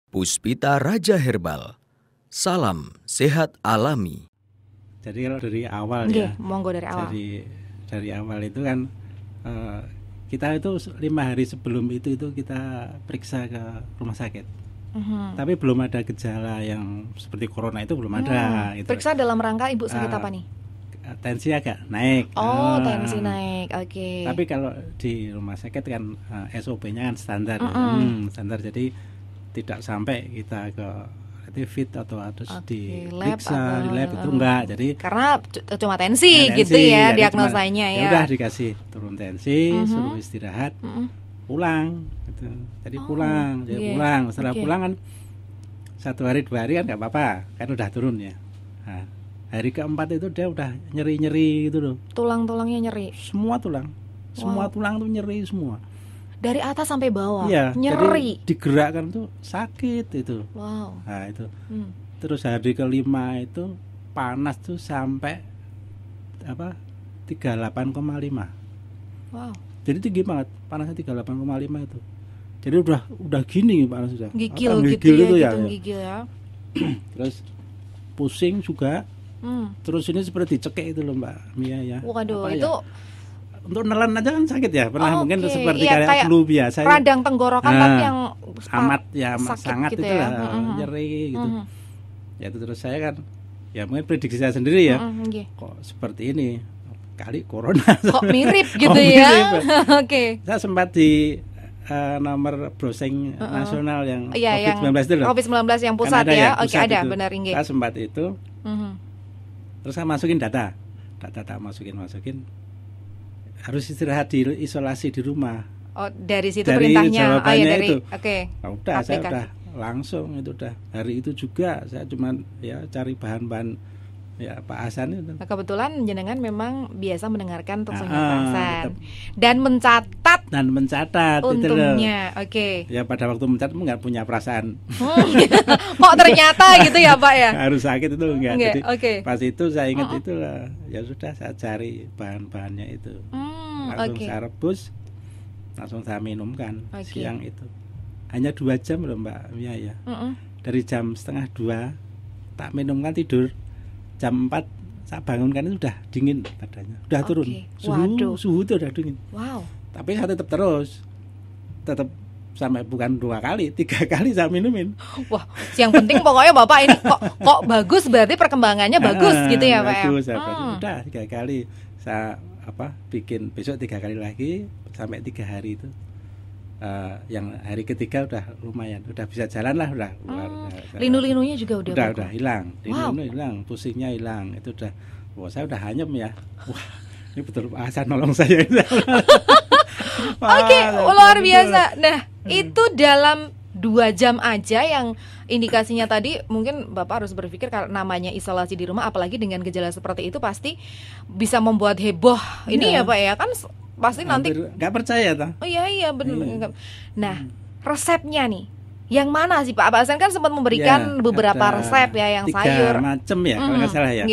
Puspita Raja Herbal. Salam sehat alami. Jadi kalau dari awal Nggih, ya, monggo dari awal. dari awal itu kan kita itu 5 hari sebelum itu kita periksa ke rumah sakit. Tapi belum ada gejala yang seperti corona itu belum ada. Gitu. Periksa dalam rangka ibu sakit apa nih? Tensi agak naik. Oh, tensi naik, oke. Tapi kalau di rumah sakit kan SOP-nya kan standar, standar. Jadi tidak sampai kita ke fit atau harus diperiksa di lab itu enggak. Jadi karena cuma tensi gitu ya diagnosanya ya. Ya udah dikasih turun tensi, suruh istirahat, pulang gitu. Jadi pulang, pulang. Setelah pulang kan 1 hari 2 hari kan nggak apa-apa, kan udah turun ya. Nah, hari keempat itu dia udah nyeri-nyeri gitu loh. Tulang-tulangnya nyeri. Semua tulang tuh nyeri semua. Dari atas sampai bawah, iya, nyeri. Jadi digerakkan tuh sakit itu. Wow. Nah itu. Terus hari ke-5 itu panas tuh sampai 38,5. Wow. Jadi tinggi banget, panasnya 38,5 itu. Jadi udah gini panas sudah. Gigil gitu ya. Gigil ya. Terus pusing juga. Terus ini seperti dicekik itu loh Mbak Mia ya. Waduh, itu ya? Untuk nelan aja kan sakit ya. Pernah mungkin seperti kayak flu biasa. Radang tenggorokan tapi yang amat ya sangat gitu itu ya. lah nyeri gitu. Ya itu terus saya kan ya mungkin prediksi saya sendiri ya. Kok seperti ini? Kali corona. Kok mirip gitu ya. Oke. Saya sempat di nomor browsing nasional yang COVID-19 itu loh. COVID-19 yang pusat kan ya. Oke, ada itu. benar nggih. Saya sempat itu. Terus saya masukin data tak masukin harus istirahat di isolasi di rumah. Oh, dari situ perintahnya. Oh ya dari itu. Oke. Nah, udah saya udah langsung itu udah. Hari itu juga saya cuman ya cari bahan-bahan ya Pak Hasan itu. Nah, kebetulan jenengan memang biasa mendengarkan talkshow-nya Pak Hasan dan mencatat untungnya. Gitu Oke. Ya pada waktu mencatat nggak punya perasaan. Kok ternyata gitu ya Pak ya? Harus sakit itu enggak. Jadi pas itu saya ingat itulah. Ya sudah saya cari bahan-bahannya itu. Langsung saya rebus, langsung saya minumkan siang itu. Hanya 2 jam loh Mbak Mia ya. Dari jam 1:30 tak minumkan tidur. Jam 4 saya bangunkan itu udah dingin badannya, udah turun suhu itu udah dingin. Wow. Tapi saya tetap sampai bukan 2 kali, 3 kali saya minumin. Wah, yang penting pokoknya Bapak ini kok bagus, berarti perkembangannya bagus gitu ya Pak. Bagus, udah 3 kali saya bikin, besok 3 kali lagi sampai 3 hari itu. Yang hari ketiga udah lumayan, udah bisa jalan lah, udah linu-linunya juga udah hilang, hilang, pusingnya hilang, itu udah, wah saya udah hanyem ya, wah ini betul Pak Hasan nolong saya. Oke, luar biasa. Nah itu dalam 2 jam aja yang indikasinya tadi mungkin Bapak harus berpikir kalau namanya isolasi di rumah, apalagi dengan gejala seperti itu pasti bisa membuat heboh. Ini ya Pak ya kan. Pasti nanti nggak percaya toh. Oh iya benar. Nah resepnya nih yang mana sih Pak? Pak Hasan kan sempat memberikan beberapa resep ya, yang 3 sayur 3 macam ya kalau nggak salah ya.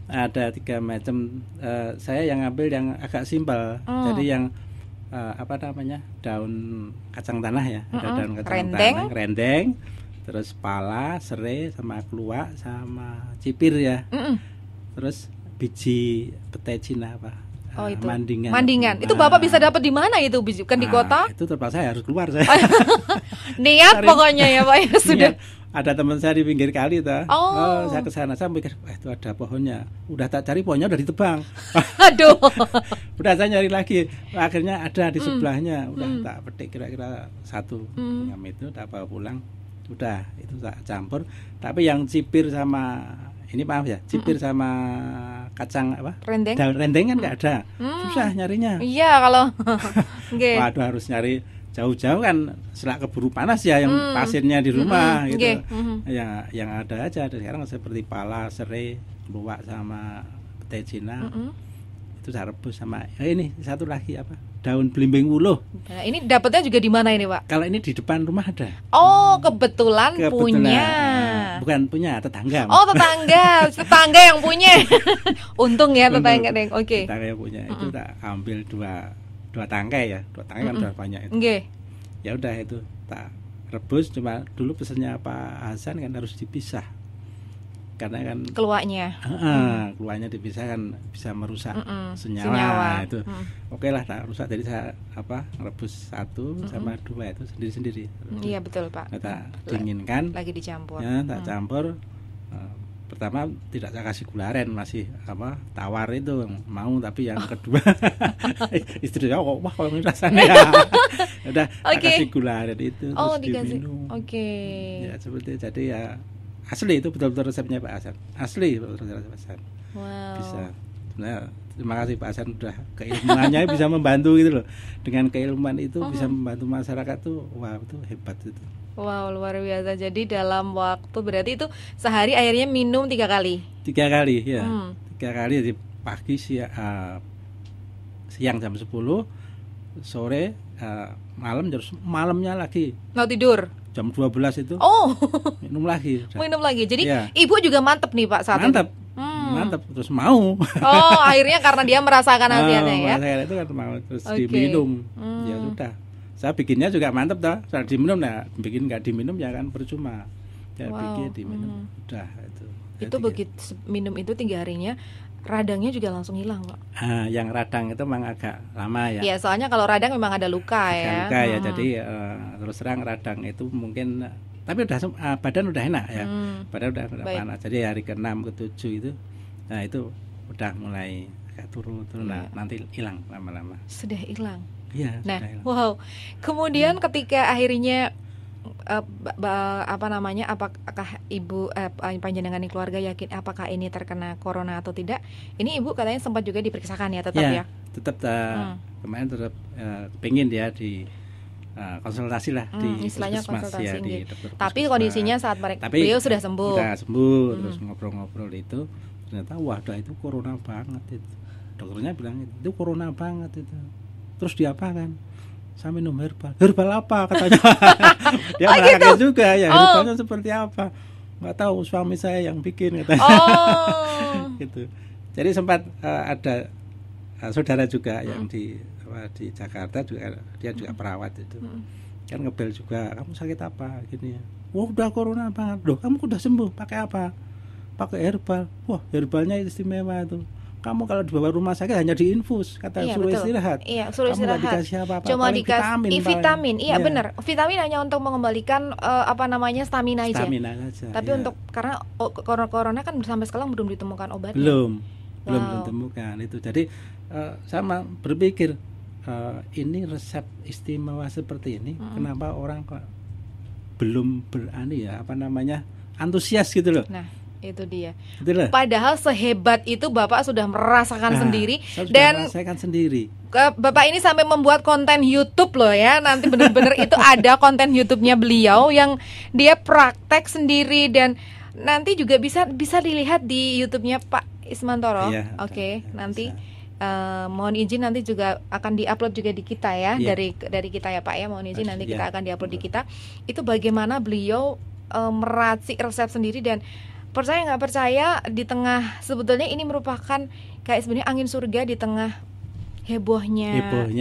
Ada 3 macam. Saya yang ngambil yang agak simpel. Jadi yang daun kacang tanah ya. Ada daun kacang tanah, rendeng, terus pala, serai, sama keluak, sama cipir ya. Terus biji petai Cina itu mandingan. Itu Bapak bisa dapat di mana itu? Kan di kota? Itu terpaksa saya harus keluar saya. Niat pokoknya ya Pak ya sudah. Ada teman saya di pinggir kali saya ke sana, saya mikir itu ada pohonnya. Udah tak cari pohonnya udah ditebang. Aduh. Udah saya nyari lagi. Akhirnya ada di sebelahnya. Udah tak petik kira-kira 1 ngam itu, tak bawa pulang. Udah itu tak campur. Tapi yang cipir sama cipir sama kacang rendeng, daun rendeng kan nggak ada, susah nyarinya. Iya kalau waduh harus nyari jauh-jauh kan, selak keburu panas ya yang pasiennya di rumah gitu. Ya yang ada aja sekarang seperti pala, serai, keluak sama petai Cina. Itu saya rebus sama ini satu lagi daun belimbing wuluh. Nah, ini dapatnya juga di mana ini Pak? Kalau ini di depan rumah ada. Oh kebetulan punya. Bukan punya, tetangga. Oh tetangga yang punya. Untung ya tetangga deh. Oke. Tetangga yang punya itu tak ambil dua tangkai ya, 2 tangkai kan udah banyak itu. Ya udah itu tak rebus, cuma dulu pesannya Pak Hasan kan harus dipisah. Karena kan keluarnya dipisah kan bisa merusak senyawa. Itu oke lah, tak rusak. Jadi saya rebus 1 sama 2 itu sendiri-sendiri. Iya betul Pak. Kita dinginkan, lagi dicampur. Ya, tak campur. Pertama tidak saya kasih gula aren, masih tawar itu mau, tapi yang kedua istri saya kok wah kalau rasanya udah kasih gula aren itu terus diminum. Ya seperti jadi ya asli itu betul-betul resepnya Pak Hasan. Asli betul-betul resep Pak Hasan. Wow. Bisa. Nah, terima kasih Pak Hasan udah keilmuannya bisa membantu gitu loh. Dengan keilmuan itu bisa membantu masyarakat tuh, wah itu hebat itu. Wow, luar biasa. Jadi dalam waktu berarti itu sehari airnya minum 3 kali. 3 kali ya. 3 kali di pagi, siang jam 10, sore, malam, terus malamnya lagi. Mau tidur? Jam 12 itu. Minum lagi. Minum lagi. Jadi Ibu juga mantep nih Pak saat mantep. Mantap, terus mau. Akhirnya karena dia merasakan hasilnya ya. Merasakan itu kan mau, terus diminum. Ya sudah. Saya bikinnya juga mantap dah. Saya diminum, nah bikin nggak diminum ya kan percuma. Ya bikin diminum. Udah itu. Itu begitu minum itu 3 harinya, radangnya juga langsung hilang Pak. Yang radang itu memang agak lama ya. Iya, soalnya kalau radang memang ada luka ya. Luka ya, jadi terus terang radang itu mungkin, tapi udah badan udah enak ya. Badan udah panas. Jadi hari ke-6 ke-7 itu, nah itu udah mulai agak turun. Nah nanti hilang lama-lama. Sudah hilang. Iya. Nah, wow. Kemudian ketika akhirnya apakah Ibu panjenengan keluarga yakin apakah ini terkena corona atau tidak? Ini Ibu katanya sempat juga diperiksakan ya, tetap ya? Tetap kemarin tetap pengen dia di konsultasi lah di istilahnya konsultasi ya, di tapi kondisinya saat beliau sudah sembuh. Sudah sembuh, terus ngobrol-ngobrol itu ternyata wah itu corona banget itu. Dokternya bilang itu corona banget itu. Terus diapakan? Saya minum herbal. Herbal apa katanya? Dia menanyakan juga ya, herbalnya seperti apa? Nggak tahu, suami saya yang bikin katanya. Gitu. Jadi sempat ada saudara juga yang di Jakarta juga, dia juga perawat itu. Kan ngebel juga, kamu sakit apa gini ya. Wah, udah corona banget. Loh, kamu udah sembuh, pakai apa? Pakai herbal. Wah, herbalnya istimewa itu. Kamu kalau dibawa rumah sakit hanya diinfus, kata suruh istirahat. Iya, suruh istirahat. Kamu dikasih apa-apa. Cuma dikasih vitamin. Iya, benar. Vitamin hanya untuk mengembalikan stamina aja. Tapi untuk karena corona kan sampai sekarang belum ditemukan obatnya. Belum ditemukan itu. Jadi sama berpikir ini resep istimewa seperti ini, kenapa orang kok belum antusias gitu loh. Nah, itu dia. Padahal sehebat itu Bapak sudah merasakan sendiri dan merasakan sendiri. Bapak ini sampai membuat konten YouTube loh ya. Nanti benar-benar itu ada konten YouTube-nya beliau yang dia praktek sendiri dan nanti juga bisa dilihat di YouTube-nya Pak Ismantoro. Ya, Oke, nanti mohon izin nanti juga akan diupload juga di kita ya, dari kita ya Pak ya. Mohon izin nanti kita akan diupload di kita. Itu bagaimana beliau meracik resep sendiri dan percaya nggak percaya di tengah sebetulnya ini merupakan kayak sebenarnya angin surga di tengah hebohnya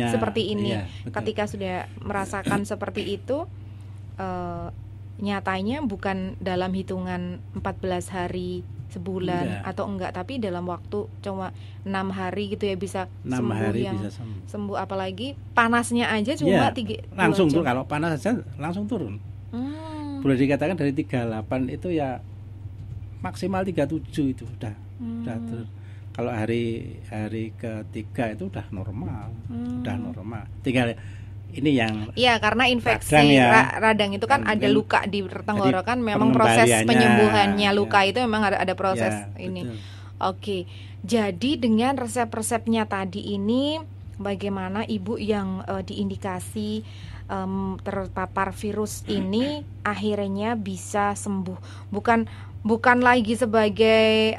seperti ini. Ketika sudah merasakan seperti itu, nyatanya bukan dalam hitungan 14 hari sebulan atau enggak, tapi dalam waktu cuma 6 hari gitu ya bisa sembuh sembuh. Apalagi panasnya aja cuma 3 langsung tuh, kalau panas saja langsung turun. Boleh dikatakan dari 38 itu ya maksimal 37 itu udah turun. Kalau hari ketiga itu udah normal. Tinggal ini yang karena infeksi radang itu kan ada luka di tenggorokan, memang proses penyembuhannya luka itu memang ada proses ini. Betul. Oke. Jadi dengan resep-resepnya tadi ini, bagaimana Ibu yang diindikasi terpapar virus ini akhirnya bisa sembuh, bukan lagi sebagai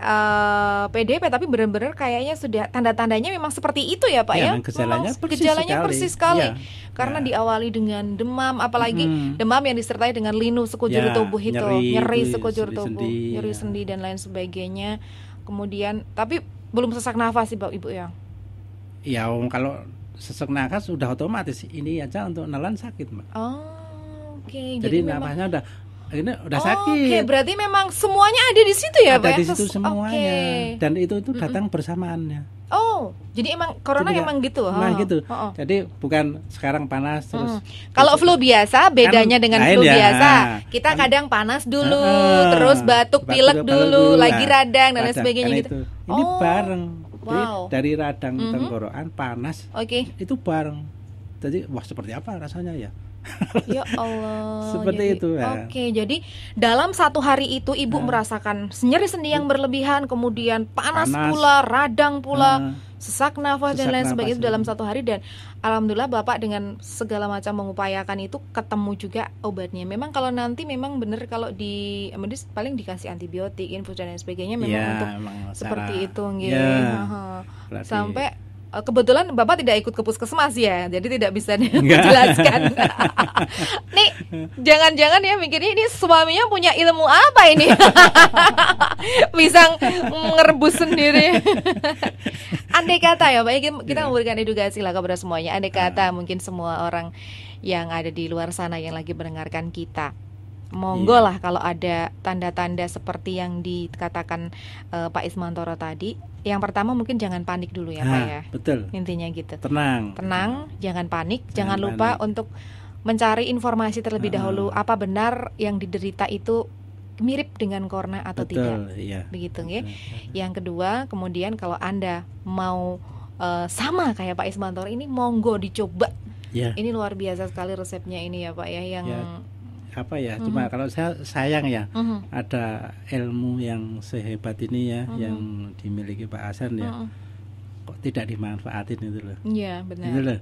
PDP, tapi benar-benar kayaknya sudah tanda-tandanya memang seperti itu ya Pak ya. Gejalanya persis sekali. Karena diawali dengan demam, apalagi demam yang disertai dengan linu sekujur tubuh itu, nyeri sekujur tubuh, nyeri sendi dan lain sebagainya. Kemudian tapi belum sesak nafas sih Ibu ya. Ya, kalau sesak nafas sudah otomatis ini aja untuk nelan sakit, Mbak. Jadi nafasnya udah sakit. Oke, berarti memang semuanya ada di situ ya, Pak? Ada di situ semuanya. Dan itu datang bersamaannya. Oh, jadi emang corona emang gitu. Gitu. Jadi bukan sekarang panas terus. Kalau flu biasa bedanya dengan flu biasa, kita kadang panas dulu, terus batuk pilek dulu, lagi radang dan lain sebagainya gitu. Ini bareng. Jadi dari radang tenggorokan panas. Itu bareng. Jadi seperti apa rasanya ya? Ya Allah. Seperti itu ya. Jadi dalam satu hari itu Ibu merasakan nyeri sendi yang berlebihan, kemudian panas pula, radang pula, sesak nafas dan lain sebagainya dalam satu hari. Dan alhamdulillah Bapak dengan segala macam mengupayakan itu ketemu juga obatnya. Memang kalau nanti memang benar kalau di medis paling dikasih antibiotik, infus dan lain sebagainya memang seperti itu sampai kebetulan Bapak tidak ikut ke puskesmas ya, jadi tidak bisa dijelaskan. Nih, jangan-jangan ya mikirnya ini suaminya punya ilmu apa ini? Bisa ngerebus sendiri. Andai kata ya Pak, kita memberikan edukasi lah kepada semuanya. Andai kata mungkin semua orang yang ada di luar sana yang lagi mendengarkan kita, monggo lah kalau ada tanda-tanda seperti yang dikatakan Pak Ismantoro tadi. Yang pertama mungkin jangan panik dulu ya Pak ya. Betul. Intinya gitu. Tenang, jangan panik, jangan lupa untuk mencari informasi terlebih dahulu apa benar yang diderita itu mirip dengan corona atau tidak. Begitu ya. Yang kedua, kemudian kalau Anda mau sama kayak Pak Ismantoro ini, monggo dicoba. Ini luar biasa sekali resepnya ini ya Pak ya, yang cuma kalau saya sayang ya ada ilmu yang sehebat ini ya yang dimiliki Pak Hasan ya kok tidak dimanfaatin itu loh. Iya benar. Itu loh.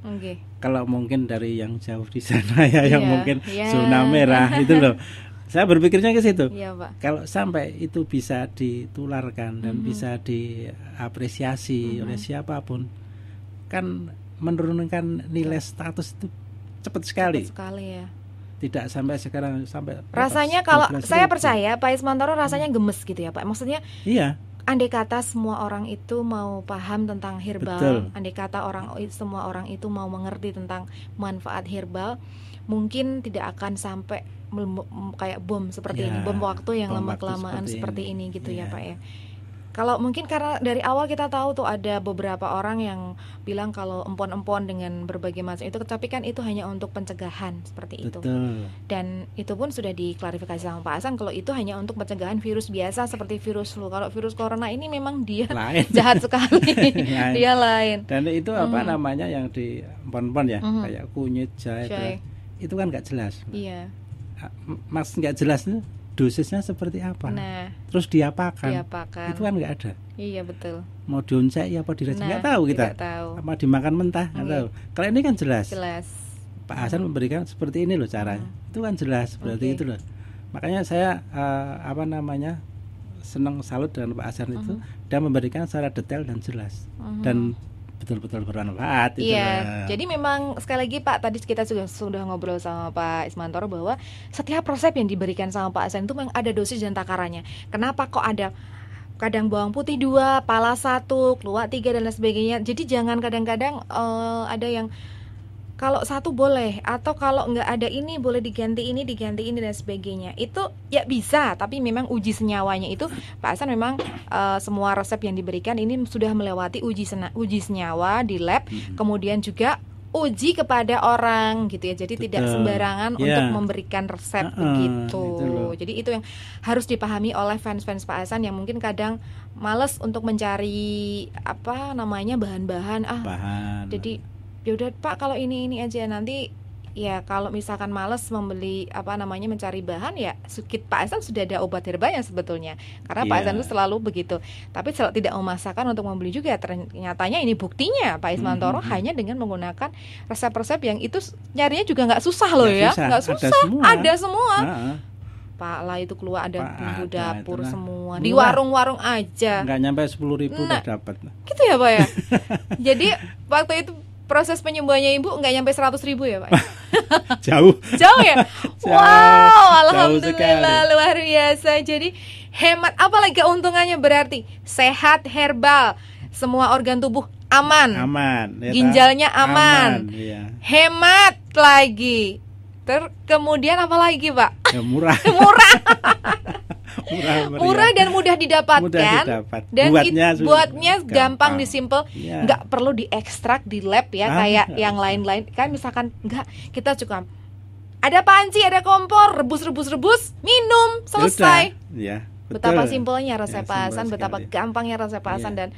Kalau mungkin dari yang jauh di sana ya yang mungkin zona merah itu loh. Saya berpikirnya ke situ. Pak. Kalau sampai itu bisa ditularkan dan bisa diapresiasi oleh siapapun, kan menurunkan nilai status itu cepat sekali. Ya. Tidak sampai sekarang rasanya kalau saya percaya Pak Ismantoro rasanya gemes gitu ya Pak. Maksudnya andai kata semua orang itu mau paham tentang herbal, andai kata semua orang itu mau mengerti tentang manfaat herbal, mungkin tidak akan sampai kayak bom seperti ini, bom waktu yang lama-kelamaan seperti ini gitu ya Pak ya. Kalau mungkin karena dari awal kita tahu tuh ada beberapa orang yang bilang kalau empon-empon dengan berbagai macam itu, tapi kan itu hanya untuk pencegahan seperti itu. Dan itu pun sudah diklarifikasi sama Pak Hasan kalau itu hanya untuk pencegahan virus biasa seperti virus flu. Kalau virus corona ini memang dia jahat sekali. Dia lain. Dan itu apa namanya yang di empon-empon ya, kayak kunyit, jahe. Itu kan nggak jelas. Iya. Mas nggak jelas tuh dosisnya seperti apa, terus diapakan, itu kan nggak ada. Iya betul. Mau dioncek ya apa diracik nggak tahu kita. Apa dimakan mentah nggak tahu. Kalau ini kan jelas. Pak Hasan memberikan seperti ini loh caranya. Itu kan jelas berarti itu loh. Makanya saya senang salut dengan Pak Hasan itu dan memberikan secara detail dan jelas dan betul-betul bermanfaat. Iya, jadi memang sekali lagi Pak, tadi kita sudah ngobrol sama Pak Ismantoro bahwa setiap resep yang diberikan sama Pak Hasan itu memang ada dosis dan takarannya. Kenapa kok ada kadang bawang putih 2, pala 1, keluak 3 dan lain sebagainya. Jadi jangan kadang-kadang ada yang kalau 1 boleh, atau kalau nggak ada ini boleh diganti ini dan sebagainya. Itu ya bisa, tapi memang uji senyawanya itu Pak Hasan memang semua resep yang diberikan ini sudah melewati uji senyawa di lab, kemudian juga uji kepada orang gitu ya. Jadi tidak sembarangan untuk memberikan resep begitu. Jadi itu yang harus dipahami oleh fans-fans Pak Hasan yang mungkin kadang males untuk mencari bahan-bahan jadi yaudah Pak kalau ini aja, nanti ya kalau misalkan males membeli mencari bahan ya Pak Hasan sudah ada obat herbalnya sebetulnya, karena Pak Hasan itu selalu begitu. Tapi tidak memaksakan untuk membeli juga. Ternyatanya ini buktinya Pak Ismantoro hanya dengan menggunakan resep-resep yang itu nyarinya juga nggak susah loh ya, nggak susah, ada semua. Pala itu keluar, ada bumbu dapur semua di warung-warung aja, nggak nyampe 10.000 udah dapat gitu ya Pak ya. Jadi waktu itu proses penyembuhannya Ibu nggak nyampe 100.000 ya Pak? Jauh ya? Wow, alhamdulillah luar biasa. Jadi hemat, apalagi keuntungannya berarti sehat herbal, semua organ tubuh aman, ya, ginjalnya aman, hemat lagi. dokter. Kemudian apa lagi, Pak? Ya, murah. Murah. Murah dan mudah didapatkan. Dan buatnya gampang disimpel. Ya. Nggak perlu diekstrak di lab ya kayak yang lain-lain. Kan misalkan kita cukup ada panci, ada kompor, rebus, minum, selesai. Ya, betapa simpelnya resep Pak Hasan, betapa gampangnya resep Pak Hasan, dan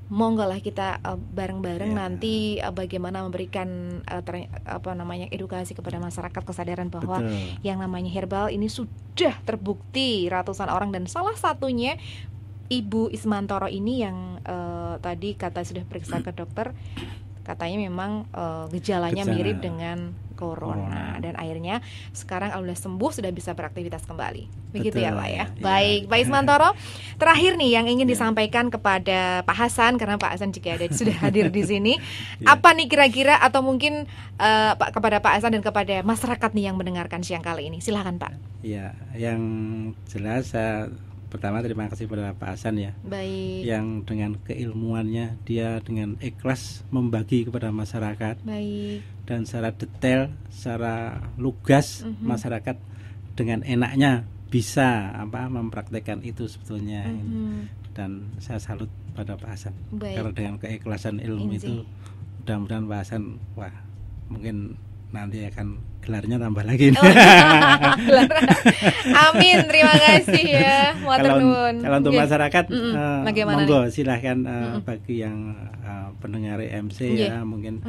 monggo lah kita bareng-bareng nanti bagaimana memberikan edukasi kepada masyarakat, kesadaran bahwa yang namanya herbal ini sudah terbukti ratusan orang, dan salah satunya Ibu Ismantoro ini yang tadi kata sudah periksa ke dokter, katanya memang gejalanya mirip dengan corona, dan akhirnya sekarang alhamdulillah sembuh, sudah bisa beraktivitas kembali. Begitu ya Pak ya. Baik, Pak Ismantoro, terakhir nih yang ingin disampaikan kepada Pak Hasan, karena Pak Hasan juga sudah hadir di sini. Apa nih kira-kira, atau mungkin kepada Pak Hasan dan kepada masyarakat nih yang mendengarkan siang kali ini. Silakan Pak. Ya, yang jelas pertama terima kasih kepada Pak Hasan ya. Baik. Yang dengan keilmuannya dia dengan ikhlas membagi kepada masyarakat. Baik. Dan secara detail, secara lugas masyarakat dengan enaknya bisa mempraktekkan itu sebetulnya. Dan saya salut pada Pak Hasan. Baik. Karena dengan keikhlasan ilmu itu, mudah-mudahan Pak Hasan mungkin nanti akan gelarnya tambah lagi. Amin, terima kasih ya. Kalau untuk masyarakat, monggo silahkan bagi yang pendengar MC ya, mungkin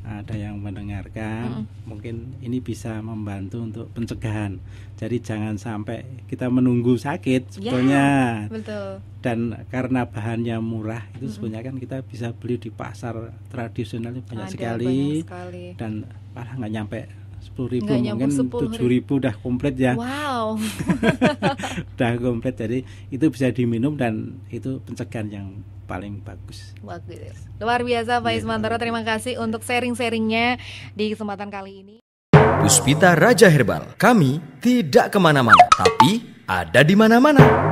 ada yang mendengarkan, mungkin ini bisa membantu untuk pencegahan. Jadi jangan sampai kita menunggu sakit sebetulnya. Betul. Dan karena bahannya murah itu sebenarnya kan kita bisa beli di pasar tradisional banyak sekali. Dan malah nggak nyampe 10.000, mungkin 7.000 udah komplit ya. Wow. Udah komplit, jadi itu bisa diminum dan itu pencegahan yang paling bagus. Luar biasa Pak Ismantoro, terima kasih untuk sharing-sharingnya di kesempatan kali ini. Puspita Raja Herbal, kami tidak kemana-mana, tapi ada di mana-mana.